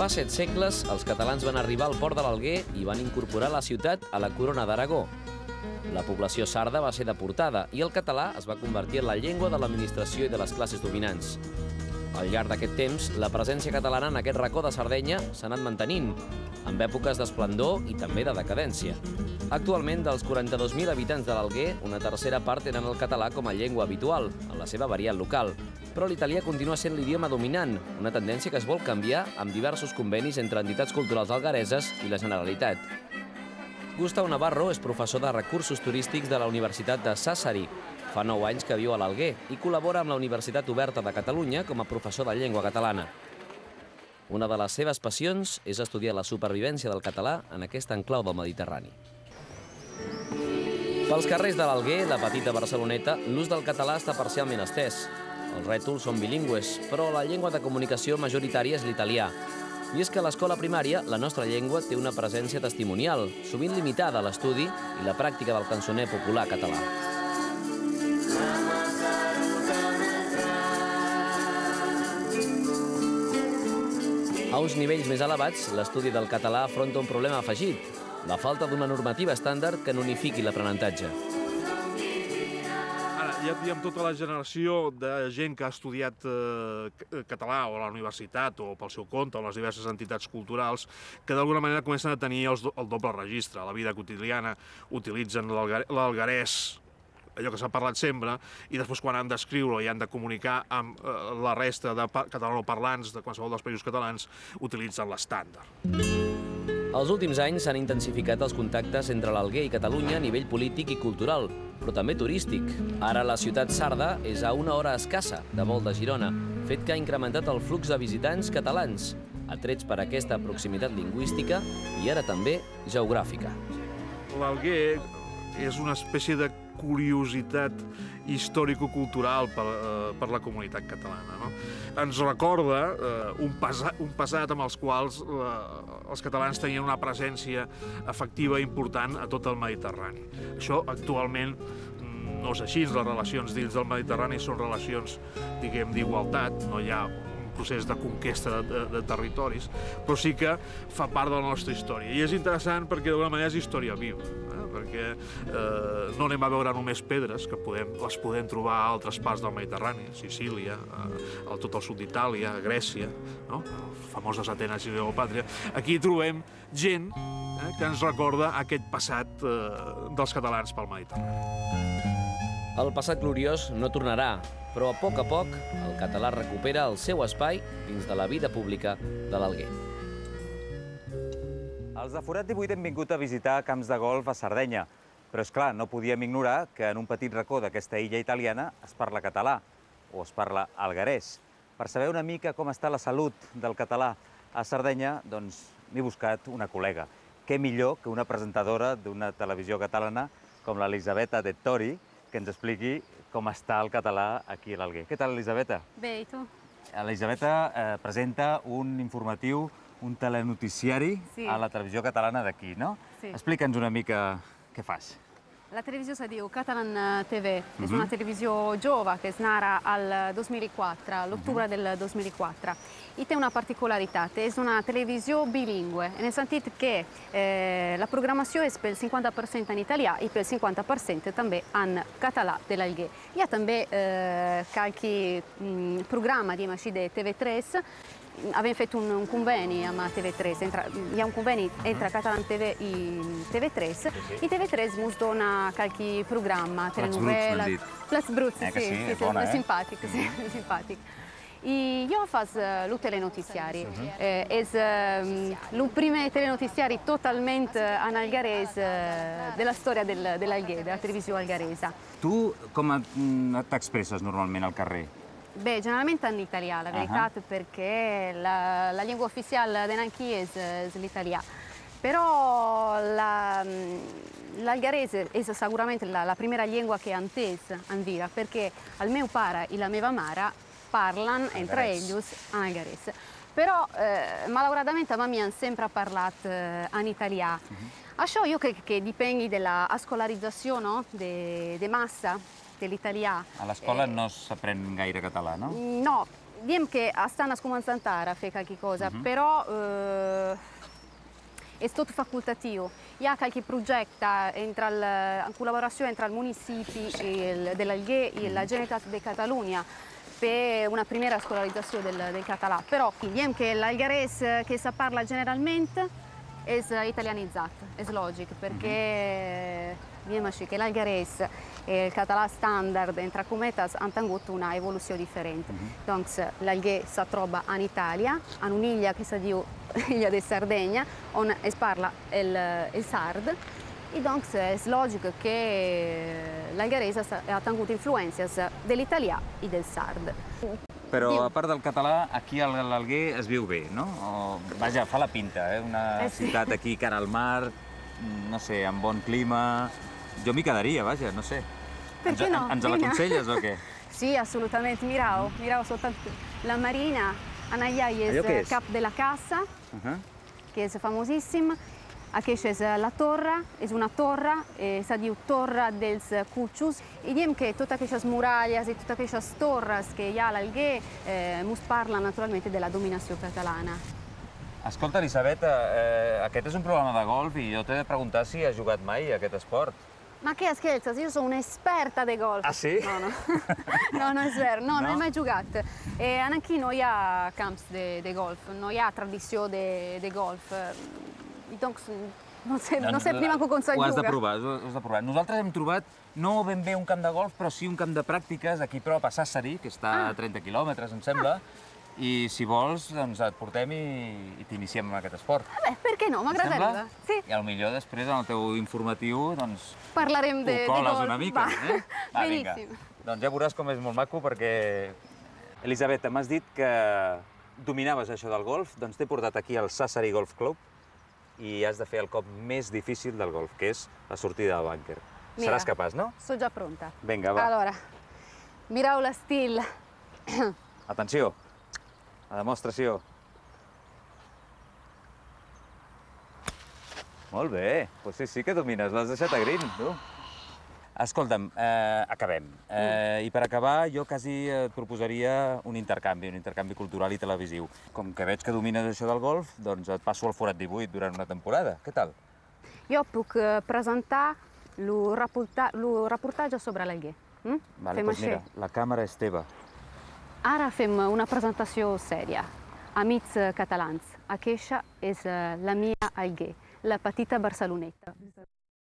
Fa 7 segles, els catalans van arribar al port de l'Alguer i van incorporar la ciutat a la corona d'Aragó. La població sarda va ser deportada i el català es va convertir en la llengua de l'administració i de les classes dominants. Al llarg d'aquest temps, la presència catalana en aquest racó de Sardenya s'ha anat mantenint, amb èpoques d'esplendor i també de decadència. Actualment, dels 42.000 habitants de l'Alguer, una tercera part tenen el català com a llengua habitual, en la seva variant local. Però l'italià continua sent l'idioma dominant, una tendència que es vol canviar amb diversos convenis entre entitats culturals alguereses i la Generalitat. Gustau Navarro és professor de recursos turístics de la Universitat de Sassari. Fa 9 anys que viu a l'Alguer i col·labora amb la Universitat Oberta de Catalunya com a professor de llengua catalana. Una de les seves passions és estudiar la supervivència del català en aquest enclau del Mediterrani. Pels carrers de l'Alguer, la petita Barceloneta, l'ús del català està parcialment estès. Els rètols són bilingües, però la llengua de comunicació majoritària és l'italià. I és que a l'escola primària la nostra llengua té una presència testimonial, sovint limitada a l'estudi i la pràctica del cançoner popular català. A uns nivells més elevats, l'estudi del català afronta un problema afegit, la falta d'una normativa estàndard que n'unifiqui l'aprenentatge. Ara, hi ha tota la generació de gent que ha estudiat català o a la universitat o pel seu compte o a les diverses entitats culturals que d'alguna manera comencen a tenir el doble registre. A la vida quotidiana utilitzen l'alguerès, allò que s'ha parlat sempre, i després quan han d'escriure i han de comunicar amb la resta de catalanoparlants de qualsevol dels països catalans, utilitzen l'estàndard. Els últims anys s'han intensificat els contactes entre l'Alguer i Catalunya a nivell polític i cultural, però també turístic. Ara la ciutat sarda és a una hora escassa de vol de Girona, fet que ha incrementat el flux de visitants catalans, atrets per aquesta proximitat lingüística i ara també geogràfica. L'Alguer és una espècie de curiositat històrico-cultural per la comunitat catalana. Ens recorda un passat amb els quals els catalans tenien una presència efectiva important a tot el Mediterrani. Això actualment no és així, les relacions dins del Mediterrani són relacions, diguem, d'igualtat, no hi ha un procés de conquesta de territoris, però sí que fa part de la nostra història. I és interessant perquè d'alguna manera és història viva, perquè no anem a veure només pedres, que les podem trobar a altres parts del Mediterrani, a Sicília, a tot el sud d'Itàlia, a Grècia, les famoses Atenes i Cleòpatra. Aquí trobem gent que ens recorda aquest passat dels catalans pel Mediterrani. El passat gloriós no tornarà, però a poc el català recupera el seu espai dins de la vida pública de l'Alguer. Els de Forat 18 hem vingut a visitar camps de golf a Sardenya, però és clar, no podíem ignorar que en un petit racó d'aquesta illa italiana es parla català, o es parla alguerès. Per saber una mica com està la salut del català a Sardenya, doncs m'he buscat una col·lega. Què millor que una presentadora d'una televisió catalana com l'Elisabetta Dettori, que ens expliqui com està el català aquí a l'Alguer. Què tal, Elisabetta? Bé, i tu? L'Elisabetta presenta un informatiu, un telenoticiari a la televisió catalana d'aquí, no? Sí. Explica'ns una mica què fas. La televisió se diu Catalan TV, és una televisió jove que es nata al 2004, all'ottobre del 2004. I té una particolaritat, és una televisió bilingue, nel sentit que la programació és pel 50% en italià i pel 50% també en català de l'Alguer. Hi ha també qualche programma di de TV3. Abbiamo fatto un conveni amb TV3, hi ha un conveni entre Catalan TV i TV3, i TV3 ens dona qualche programma, telenovela... Plats Bruts, sì, è simpatico, simpatico. I jo faig el telenoticiari. És el primer telenoticiari totalment en alguerès de la història de l'Alguer, de la televisió algueresa. Tu com t'expresses normalment al carrer? Beh, generalmente in italiano, la verità, perché la lingua ufficiale dell'Anchi è l'italiano. Però l'algarese è sicuramente la prima lingua che ho inteso in vita, perché il mio pare e la mia mamma parlano entre ellos in algarese. Però, malauradamente, a me hanno sempre parlato in italiano. Això io credo che dipende dalla scolarizzazione di massa dell'italià. A l'escola no s'aprèn gaire català, no? No, diem que estan començant ara a fer qualque cosa, però és tot facultatiu. Hi ha qualche projecte en collaborazione entre il municipi dell'Alguer e la Generalitat de Catalunya per una primera scolarizzazione del català. Però diem che l'algarès che si parla generalmente és italianitzat, és lògic, perquè diem així que l'algarès i el català standard, entre cometes, han tingut una evolució diferent. Doncs l'Alguer si troba en Itàlia, en un'illa que si diu Illa de Sardegna, on es parla el sard, i doncs és lògic que l'algarès ha tingut influències de l'italià i del sard. Però a part del català, aquí a l'Alguer es viu bé, no? Vaja, fa la pinta, una ciutat aquí cara al mar, no sé, amb bon clima. Jo m'hi quedaria, vaja, no sé. Perché no? Ens l'aconselles o què? Sì, assolutamente. Mirao soltanto la marina. Anayai è cap de la casa, che è famosissima. Aquesta és la torre, és una torre, se diu Torre dels Cuccius, i diem que totes aquestes muralles i totes aquestes torres que hi ha a l'Alguer mos parlen naturalment de la dominació catalana. Escolta, Elisabet, aquest és un programa de golf i jo t'he de preguntar si has jugat mai a aquest esport. Ma che scherzas? Io sono un'esperta di golf. Ah, sì? No, non è vero. No, non ho mai giocato. E anche noi ha camps di golf, noi ha tradizione di golf. Doncs no sé prima com s'ha Ho has de jugat. provar, ho has de provar. Nosaltres hem trobat no ben bé un camp de golf, però sí un camp de pràctiques aquí prop a Sassari, que està a 30 quilòmetres, em sembla, i si vols, doncs et portem i t'iniciem en aquest esport. Beh, perché no? M'agradaria. Sí. I potser després, en el teu informatiu, doncs Parlarem de golf. ho coles una mica, Va. Va, vinga. Benissimo. Doncs ja veuràs com és molt maco, perquè... Elisabet, m'has dit que dominaves això del golf, doncs t'he portat aquí al Sassari Golf Club i has de fer el cop més difícil del golf, que és la sortida del bànquer. Seràs capaç, no? Sono già pronta. Vinga, va. Allora, mirau l'estil. Atenció, a demostració. Molt bé, doncs sí que domines, l'has deixat a green, tu. Escolta'm, acabem. I per acabar, jo quasi et proposaria un intercanvi cultural i televisiu. Com que veig que domines això del golf, doncs et passo al Forat 18 durant una temporada. Què tal? Jo puc presentar el reportatge sobre l'Alguer. Vale, doncs mira, la càmera és teva. Ara fem una presentació sèria. Amics catalans, aquesta és la mia Alguer, la petita Barceloneta.